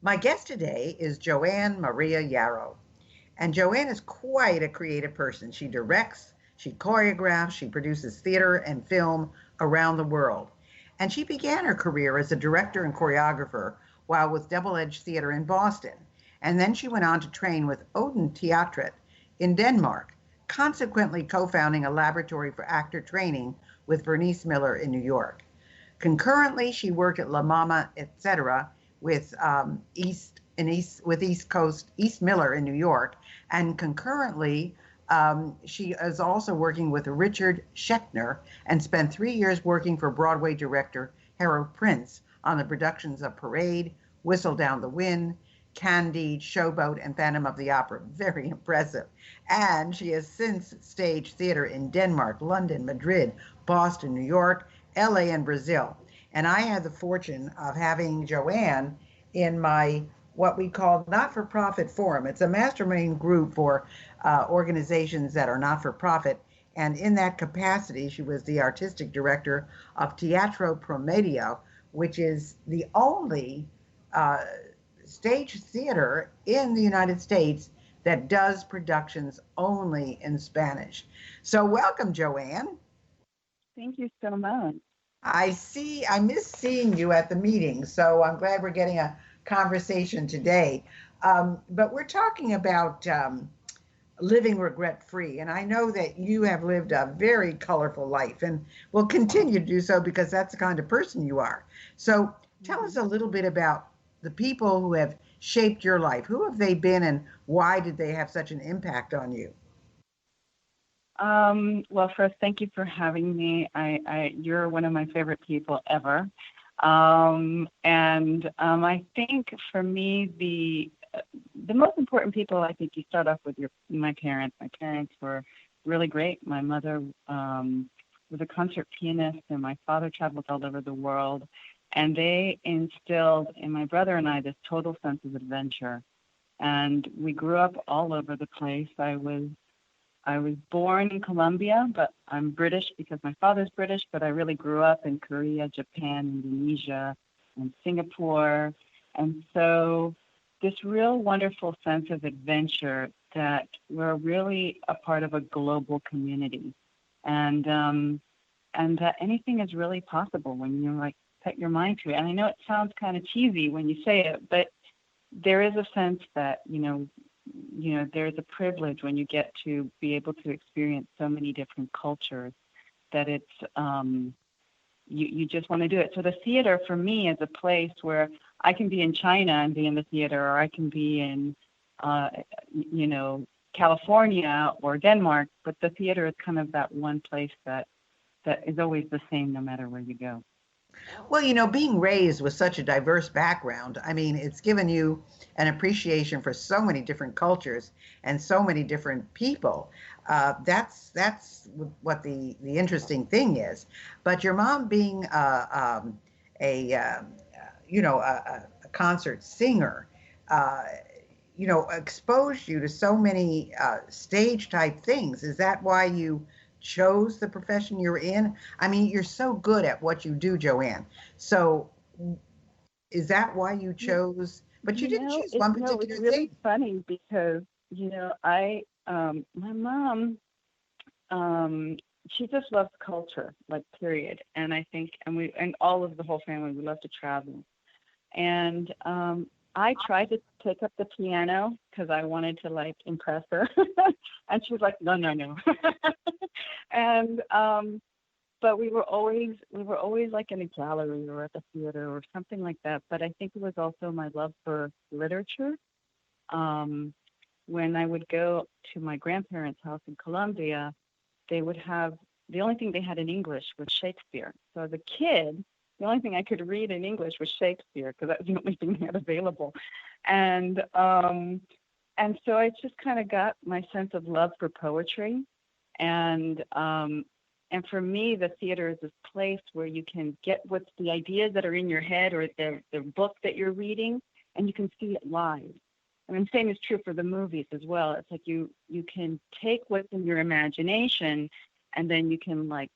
My guest today is Joann Maria Yarrow. And Joann is quite a creative person. She directs, she choreographs, she produces theater and film around the world. And she began her career as a director and choreographer while with Double Edge Theater in Boston. And then she went on to train with Oden Teatret in Denmark, consequently co founding a laboratory for actor training with Bernice Miller in New York. Concurrently, she worked at La Mama, etc., with East Coast East Miller in New York, and concurrently, she is also working with Richard Schechner and spent 3 years working for Broadway director Harold Prince on the productions of Parade, Whistle Down the Wind, Candide, Showboat, and Phantom of the Opera. Very impressive. And she has since staged theater in Denmark, London, Madrid, Boston, New York, LA, and Brazil. And I had the fortune of having Joann in my what we call not-for-profit forum. It's a mastermind group for organizations that are not-for-profit. And in that capacity, she was the artistic director of Teatro Promedio, which is the only uh, stage theater in the United States that does productions only in Spanish. So welcome, Joann. Thank you so much. I miss seeing you at the meeting, so I'm glad we're getting a conversation today. But we're talking about living regret free. And I know that you have lived a very colorful life and will continue to do so because that's the kind of person you are. So tell us Mhm. a little bit about the people who have shaped your life. Who have they been and why did they have such an impact on you? Well, first, thank you for having me. You're one of my favorite people ever. And I think for me, the most important people, I think you start off with my parents. My parents were really great. My mother was a concert pianist, and my father traveled all over the world. And they instilled in my brother and I this total sense of adventure. And we grew up all over the place. I was born in Colombia, but I'm British because my father's British, but I really grew up in Korea, Japan, Indonesia, and Singapore. And so this real wonderful sense of adventure that we're really a part of a global community. And that anything is really possible when you like set your mind to it. And I know it sounds kind of cheesy when you say it, but there is a sense that, there's a privilege when you get to be able to experience so many different cultures that you just want to do it. So the theater for me is a place where I can be in China and be in the theater, or I can be in, uh, California or Denmark, but the theater is kind of that one place that is always the same no matter where you go. Well, being raised with such a diverse background, I mean, it's given you an appreciation for so many different cultures and so many different people. That's what the interesting thing is. But your mom being a a concert singer, uh, exposed you to so many stage type things. Is that why you chose the profession you're in? I mean, you're so good at what you do, Joann. So is that why you chose? But you didn't choose one It's particular really thing. funny because, my mom, um, she just loves culture, like period. And I think, and all of the whole family, we love to travel. And I tried to take up the piano because I wanted to like impress her, and she was like, "No, no, no." and But we were always like in a gallery or at the theater or something like that. But I think it was also my love for literature. Um, when I would go to my grandparents' house in Colombia, they would have the only thing they had in English was Shakespeare. So as a kid, the only thing I could read in English was Shakespeare because that was the only thing they had available. And um, and so I just kind of got my sense of love for poetry, and for me, the theater is this place where you can get what's the ideas that are in your head or the book that you're reading, and you can see it live. I mean, same is true for the movies as well. It's like you can take what's in your imagination, and then you can like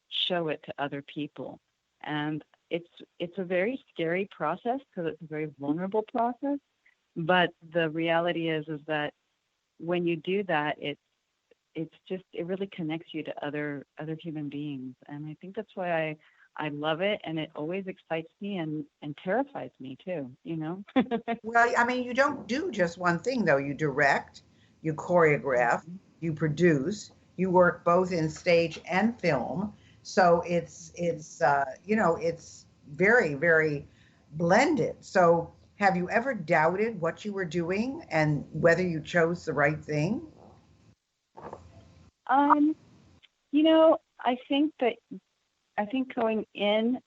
show it to other people. And it's a very scary process because it's a very vulnerable process. But the reality is that when you do that, it's just it really connects you to other human beings, and I think that's why I love it, and it always excites me and terrifies me too. You know. Well, I mean, you don't do just one thing, though. You direct, you choreograph, Mhm. you produce, you work both in stage and film. So it's very, very blended. So have you ever doubted what you were doing and whether you chose the right thing? Um, I think going in,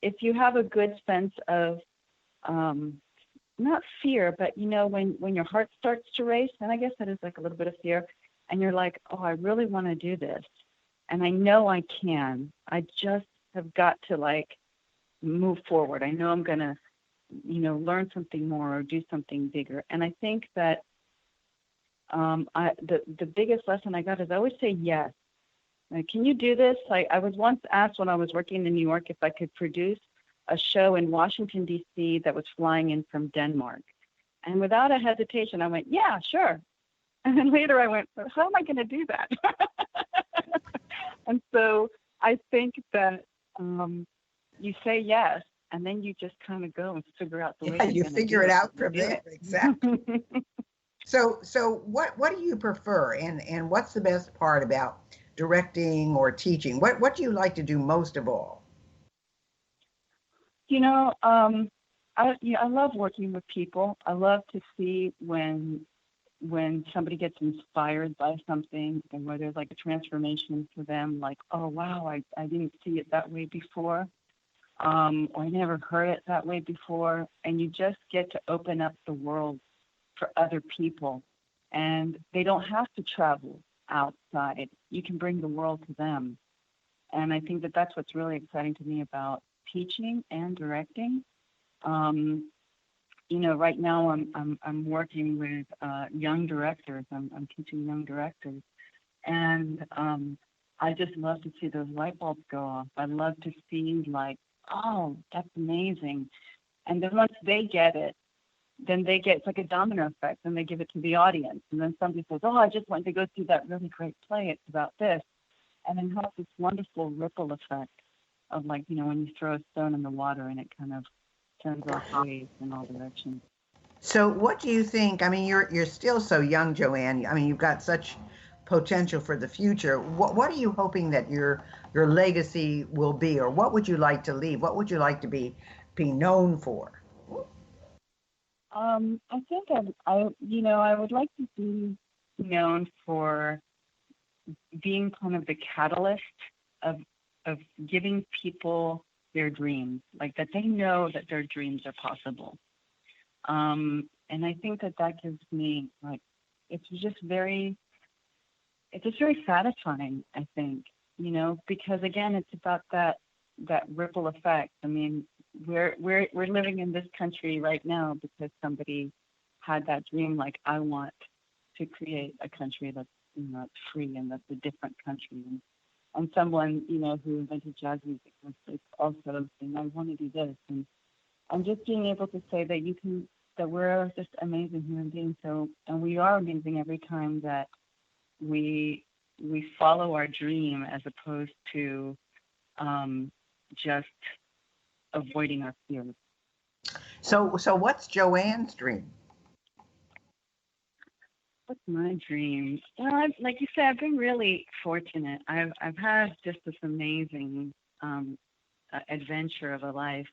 if you have a good sense of um, not fear, but when your heart starts to race, and I guess that is like a little bit of fear, and you're like, oh, I really want to do this, and I know I can. I just have got to like move forward. I know I'm gonna, learn something more or do something bigger. And I think that the biggest lesson I got is I always say yes. Like, can you do this? I was once asked when I was working in New York if I could produce a show in Washington, D.C. that was flying in from Denmark. And without a hesitation, I went, yeah, sure. And then later I went, how am I going to do that? And so I think that you say yes, and then you just kind of go and figure out the way Yeah, you're you going to figure do it it. out You from do there. Exactly. it. So what do you prefer, and what's the best part about directing or teaching? What do you like to do most of all? You know, I love working with people. I love to see when somebody gets inspired by something and where there's like a transformation for them, like, oh wow, I didn't see it that way before, or I never heard it that way before, and you just get to open up the world for other people, and they don't have to travel outside. You can bring the world to them, and I think that that's what's really exciting to me about teaching and directing. Um, right now I'm working with young directors. I'm teaching young directors, and I just love to see those light bulbs go off. I love to see like, oh, that's amazing. And then once they get it, then they get it's like a domino effect. And they give it to the audience, and then somebody says, oh, I just went to go see that really great play. It's about this, and then has this wonderful ripple effect of like when you throw a stone in the water and it kind of sends off waves in all directions. So what do you think? I mean, you're still so young, Joanne. I mean, you've got such potential for the future. What are you hoping that your legacy will be, or what would you like to leave? What would you like to be known for? I think I would like to be known for being kind of the catalyst of of giving people their dreams, like that they know that their dreams are possible. And I think that that gives me like it's just very it's just very satisfying. I think because again, it's about that ripple effect. I mean, we're living in this country right now because somebody had that dream. Like, I want to create a country that's that's free and that's a different country. And someone who invented jazz music was like also saying, I want to do this. And just being able to say that that we're just amazing human beings. So, and we are amazing every time that we we follow our dream as opposed to just avoiding our fears. So what's Joanne's dream? What's my dream? Well, like you said, I've been really fortunate. I've had just this amazing adventure of a life.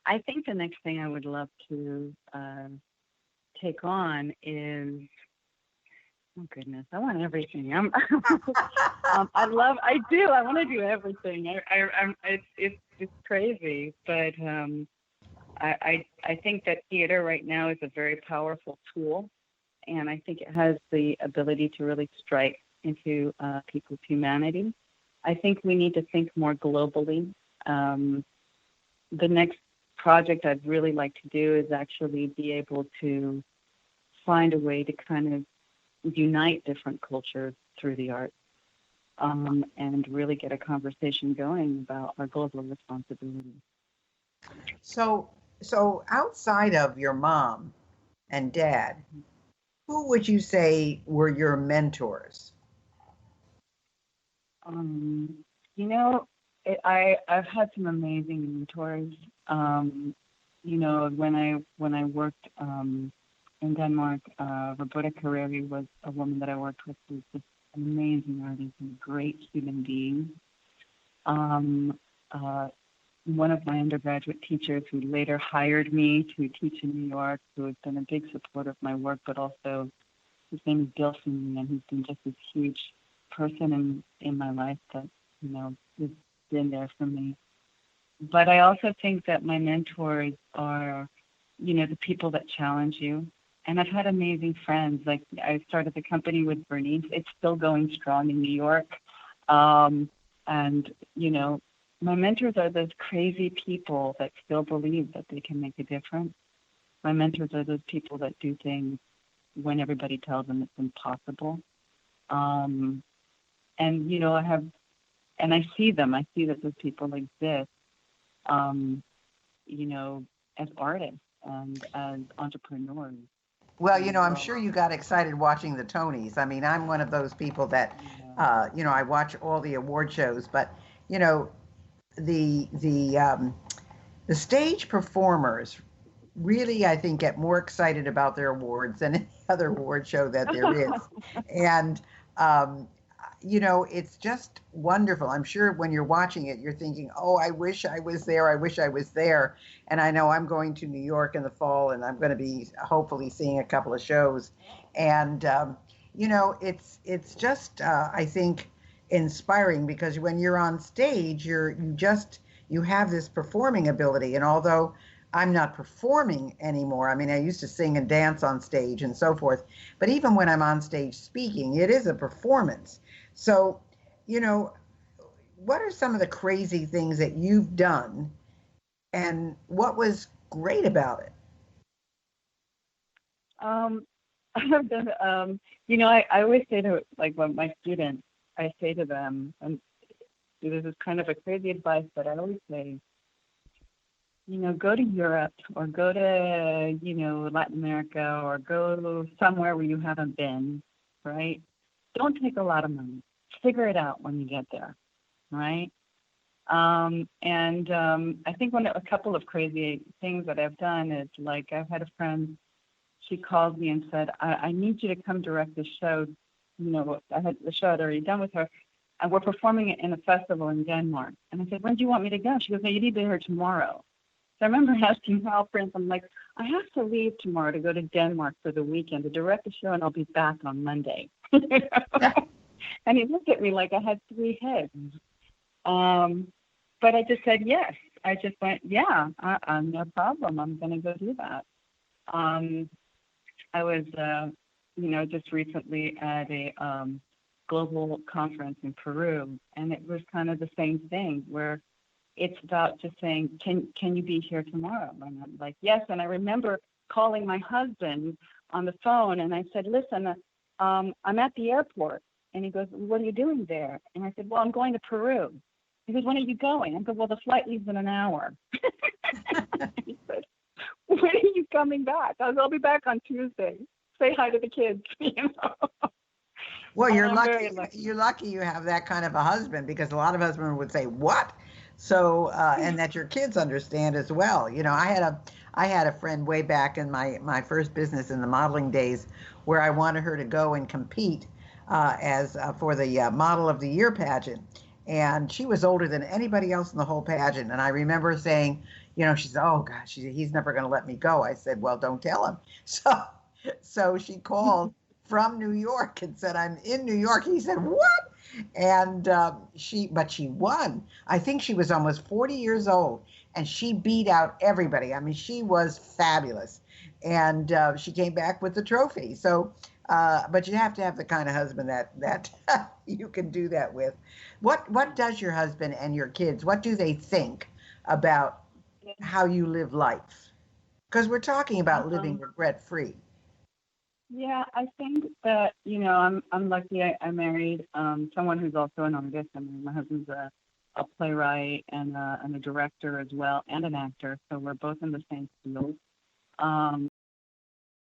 I think the next thing I would love to take on is, oh goodness, I want everything. I do. I want to do everything. It's crazy, but I think that theater right now is a very powerful tool, and I think it has the ability to really strike into people's humanity. I think we need to think more globally. The next project I'd really like to do is actually be able to find a way to kind of unite different cultures through the arts, and really get a conversation going about our global responsibility. So, so outside of your mom and dad, who would you say were your mentors? Um, you know, I've had some amazing mentors. Um, when I worked in Denmark, Roberta Carreri was a woman that I worked with who's just an amazing artist and a great human being. Um, uh, One of my undergraduate teachers who later hired me to teach in New York, who has been a big supporter of my work, but also his name is Bill Finley, and he's been just this huge person in my life that, has been there for me. But I also think that my mentors are, the people that challenge you. And I've had amazing friends. Like I started the company with Bernice. It's still going strong in New York. And, my mentors are those crazy people that still believe that they can make a difference. My mentors are those people that do things when everybody tells them it's impossible. Um, and, I see them. I see that those people exist, um, you know, as artists and as entrepreneurs. Well, And I'm well, sure you got excited watching the Tonys. I mean, I'm one of those people that, yeah. I watch all the award shows, but you know, the the um, the stage performers really, I think, get more excited about their awards than any other award show that there is. And, um, it's just wonderful. I'm sure when you're watching it, you're thinking, oh, I wish I was there. I wish I was there. And I know I'm going to New York in the fall and I'm going to be hopefully seeing a couple of shows. And, it's just, I think, inspiring because when you're on stage, you have this performing ability. And although I'm not performing anymore. I mean, I used to sing and dance on stage and so forth. But even when I'm on stage speaking, it is a performance. So, you know, what are some of the crazy things that you've done and what was great about it? um, I've done, I always say to like when my students, I say to them, and this is kind of a crazy advice, but I always say, go to Europe or go to, Latin America or go somewhere where you haven't been, right? Don't take a lot of money. Figure it out when you get there, right? And I think a couple of crazy things that I've done is like I've had a friend, she called me and said, I need you to come direct the show. I had the show I'd already done with her, and we're performing it in a festival in Denmark. And I said, when do you want me to go? She goes, no, you need to be here tomorrow. So I remember asking Hal Prince, I'm like, I have to leave tomorrow to go to Denmark for the weekend to direct the show, and I'll be back on Monday. And he looked at me like I had three heads. Um, but I just said yes. I just went, yeah, no problem. I'm going to go do that. Um, I was, just recently at a global conference in Peru, and it was kind of the same thing where it's about just saying, can you be here tomorrow? And I'm like, yes. And I remember calling my husband on the phone, and I said, listen, I'm at the airport. And he goes, what are you doing there? And I said, well, I'm going to Peru. He goes, when are you going? I go, well, the flight leaves in an hour. He said, when are you coming back? I'll be back on Tuesday. Say hi to the kids, Well, And you're I'm very lucky. lucky. You're lucky you have that kind of a husband because a lot of husbands would say, "What?" So, and that your kids understand as well. I had a friend way back in my first business in the modeling days, where I wanted her to go and compete as for the Model of the Year pageant, and she was older than anybody else in the whole pageant. And I remember saying, she said, "Oh gosh, he's never going to let me go." I said, "Well, don't tell him." So she called from New York and said, "I'm in New York." He said, "What?" And but she won. I think she was almost 40 years old, and she beat out everybody. I mean, she was fabulous, and she came back with the trophy. So, but you have to have the kind of husband that you can do that with. What does your husband and your kids? What do they think about how you live life? Because we're talking about living Um, regret free. Yeah, I think that, I'm lucky I married someone who's also an artist. I mean, my husband's a a playwright and a director as well, and an actor. So we're both in the same field.